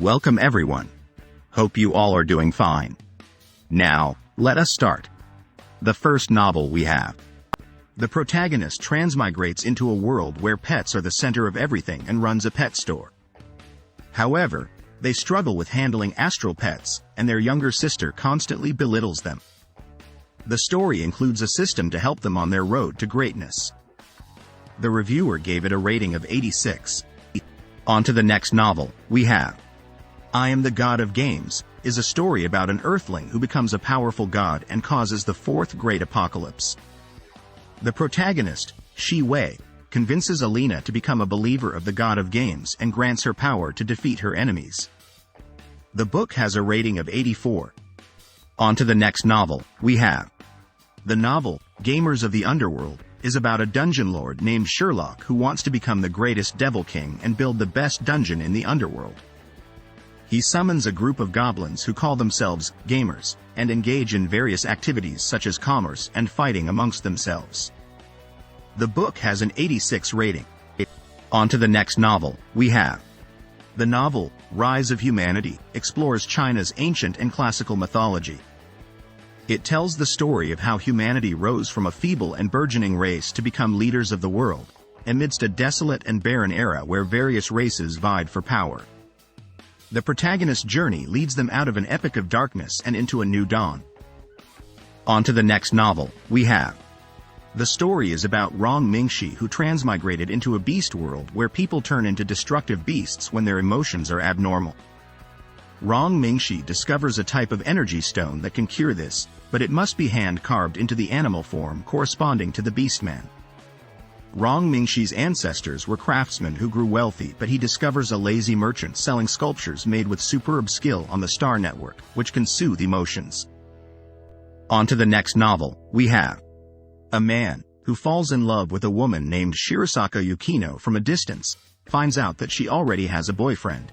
Welcome everyone. Hope you all are doing fine. Now, let us start. The first novel we have. The protagonist transmigrates into a world where pets are the center of everything and runs a pet store. However, they struggle with handling astral pets, and their younger sister constantly belittles them. The story includes a system to help them on their road to greatness. The reviewer gave it a rating of 86. On to the next novel we have. I Am the God of Games is a story about an earthling who becomes a powerful god and causes the fourth great apocalypse. The protagonist, Shi Wei, convinces Alina to become a believer of the god of games and grants her power to defeat her enemies. The book has a rating of 84. On to the next novel we have. The novel, Gamers of the Underworld, is about a dungeon lord named Sherlock who wants to become the greatest devil king and build the best dungeon in the underworld. He summons a group of goblins who call themselves gamers, and engage in various activities such as commerce and fighting amongst themselves. The book has an 86 rating. On to the next novel we have. The novel, Rise of Humanity, explores China's ancient and classical mythology. It tells the story of how humanity rose from a feeble and burgeoning race to become leaders of the world, amidst a desolate and barren era where various races vied for power. The protagonist's journey leads them out of an epoch of darkness and into a new dawn. On to the next novel we have. The story is about Rong Mingxi, who transmigrated into a beast world where people turn into destructive beasts when their emotions are abnormal. Rong Mingxi discovers a type of energy stone that can cure this, but it must be hand-carved into the animal form corresponding to the beastman. Rong Mingxi's ancestors were craftsmen who grew wealthy, but he discovers a lazy merchant selling sculptures made with superb skill on the Star Network, which can soothe emotions. On to the next novel we have. A man, who falls in love with a woman named Shirisaka Yukino from a distance, finds out that she already has a boyfriend.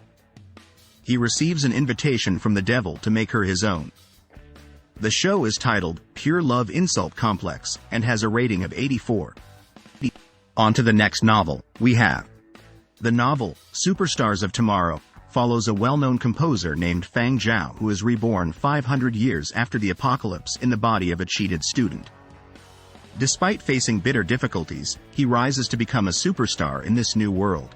He receives an invitation from the devil to make her his own. The show is titled Pure Love Insult Complex and has a rating of 84. On to the next novel we have. The novel, Superstars of Tomorrow, follows a well-known composer named Fang Zhao who is reborn 500 years after the apocalypse in the body of a cheated student. Despite facing bitter difficulties, he rises to become a superstar in this new world.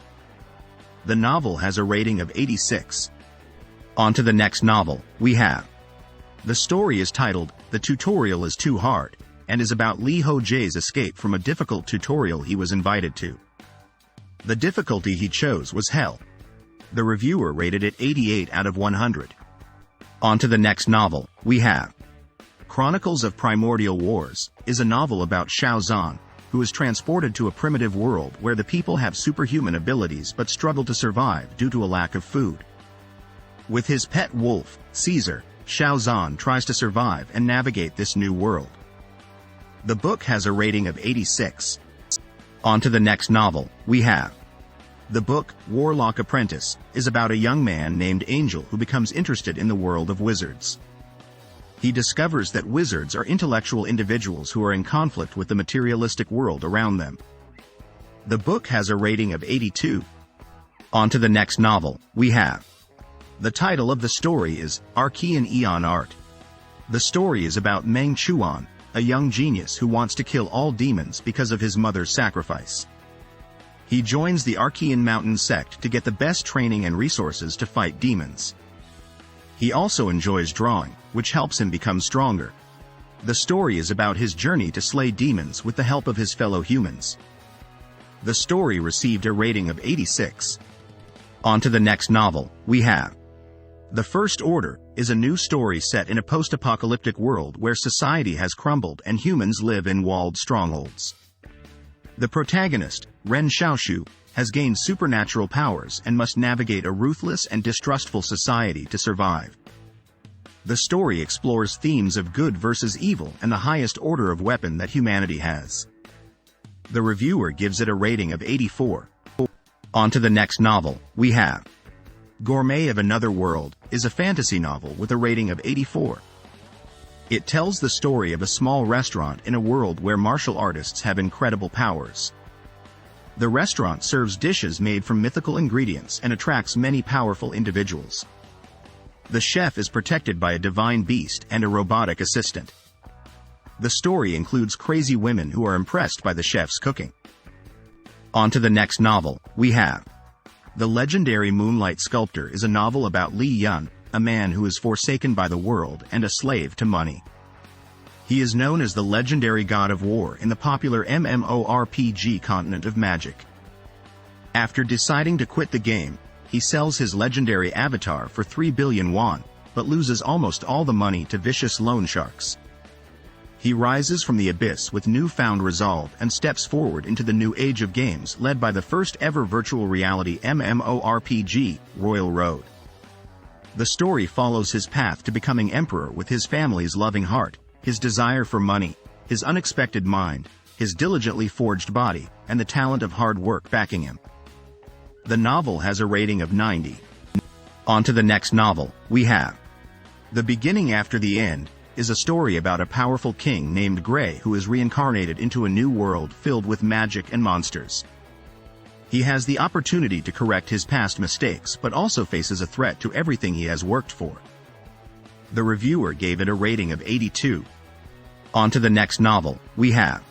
The novel has a rating of 86. On to the next novel we have. The story is titled The Tutorial is Too Hard, and is about Li Hojie's escape from a difficult tutorial he was invited to. The difficulty he chose was hell. The reviewer rated it 88 out of 100. On to the next novel we have. Chronicles of Primordial Wars is a novel about Xiao Zhan, who is transported to a primitive world where the people have superhuman abilities but struggle to survive due to a lack of food. With his pet wolf, Caesar, Xiao Zhan tries to survive and navigate this new world. The book has a rating of 86. On to the next novel we have. The book, Warlock Apprentice, is about a young man named Angel who becomes interested in the world of wizards. He discovers that wizards are intellectual individuals who are in conflict with the materialistic world around them. The book has a rating of 82. On to the next novel we have. The title of the story is Archean Eon Art. The story is about Meng Chuan, a young genius who wants to kill all demons because of his mother's sacrifice. He joins the Archean Mountain sect to get the best training and resources to fight demons. He also enjoys drawing, which helps him become stronger. The story is about his journey to slay demons with the help of his fellow humans. The story received a rating of 86. On to the next novel we have. The First Order is a new story set in a post-apocalyptic world where society has crumbled and humans live in walled strongholds. The protagonist, Ren Xiaoshu, has gained supernatural powers and must navigate a ruthless and distrustful society to survive. The story explores themes of good versus evil and the highest order of weapon that humanity has. The reviewer gives it a rating of 84. On to the next novel we have. Gourmet of Another World is a fantasy novel with a rating of 84. It tells the story of a small restaurant in a world where martial artists have incredible powers. The restaurant serves dishes made from mythical ingredients and attracts many powerful individuals. The chef is protected by a divine beast and a robotic assistant. The story includes crazy women who are impressed by the chef's cooking. On to the next novel, we have. The legendary Moonlight Sculptor is a novel about Li Yun, a man who is forsaken by the world and a slave to money. He is known as the legendary god of war in the popular MMORPG Continent of Magic. After deciding to quit the game, he sells his legendary avatar for 3 billion won, but loses almost all the money to vicious loan sharks. He rises from the abyss with newfound resolve and steps forward into the new age of games led by the first ever virtual reality MMORPG, Royal Road. The story follows his path to becoming emperor with his family's loving heart, his desire for money, his unexpected mind, his diligently forged body, and the talent of hard work backing him. The novel has a rating of 90. On to the next novel, we have. The Beginning After the End is a story about a powerful king named Gray who is reincarnated into a new world filled with magic and monsters. He has the opportunity to correct his past mistakes but also faces a threat to everything he has worked for. The reviewer gave it a rating of 82. On to the next novel, we have.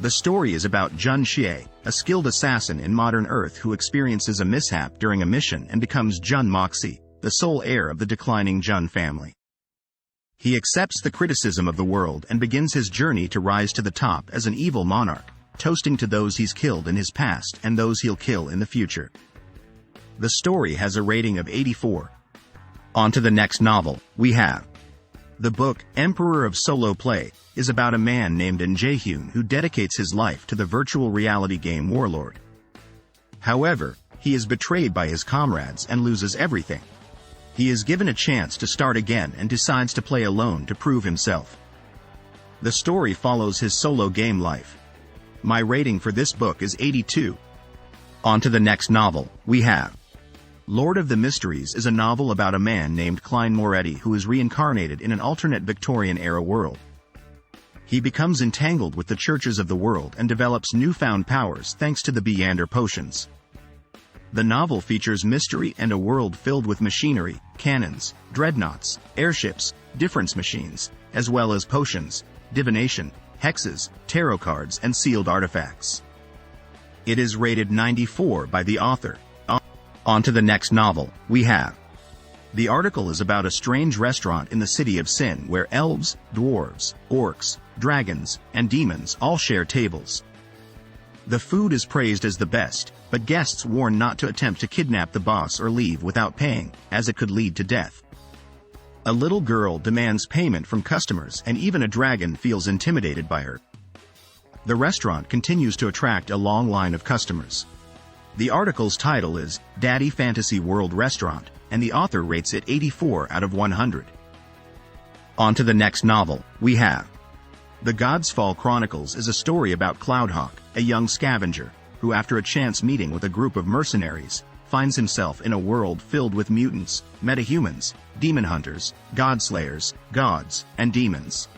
The story is about Jun Xie, a skilled assassin in modern Earth who experiences a mishap during a mission and becomes Jun Moxie, the sole heir of the declining Jun family. He accepts the criticism of the world and begins his journey to rise to the top as an evil monarch, toasting to those he's killed in his past and those he'll kill in the future. The story has a rating of 84. On to the next novel, we have. The book, Emperor of Solo Play, is about a man named Jae-hyun who dedicates his life to the virtual reality game Warlord. However, he is betrayed by his comrades and loses everything. He is given a chance to start again and decides to play alone to prove himself. The story follows his solo game life. My rating for this book is 82. On to the next novel, we have. Lord of the Mysteries is a novel about a man named Klein Moretti who is reincarnated in an alternate Victorian-era world. He becomes entangled with the churches of the world and develops newfound powers thanks to the Beander potions. The novel features mystery and a world filled with machinery, cannons, dreadnoughts, airships, difference machines, as well as potions, divination, hexes, tarot cards, and sealed artifacts. It is rated 94 by the author. On to the next novel, we have. The article is about a strange restaurant in the city of Sin where elves, dwarves, orcs, dragons, and demons all share tables. The food is praised as the best, but guests warn not to attempt to kidnap the boss or leave without paying, as it could lead to death. A little girl demands payment from customers and even a dragon feels intimidated by her. The restaurant continues to attract a long line of customers. The article's title is Daddy Fantasy World Restaurant, and the author rates it 84 out of 100. On to the next novel, we have. The Godsfall Chronicles is a story about Cloudhawk, a young scavenger, who after a chance meeting with a group of mercenaries, finds himself in a world filled with mutants, metahumans, demon hunters, godslayers, gods, and demons.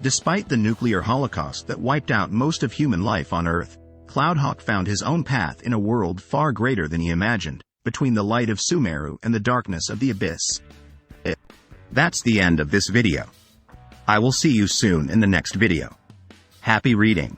Despite the nuclear holocaust that wiped out most of human life on Earth, Cloudhawk found his own path in a world far greater than he imagined, between the light of Sumeru and the darkness of the abyss. That's the end of this video. I will see you soon in the next video. Happy reading.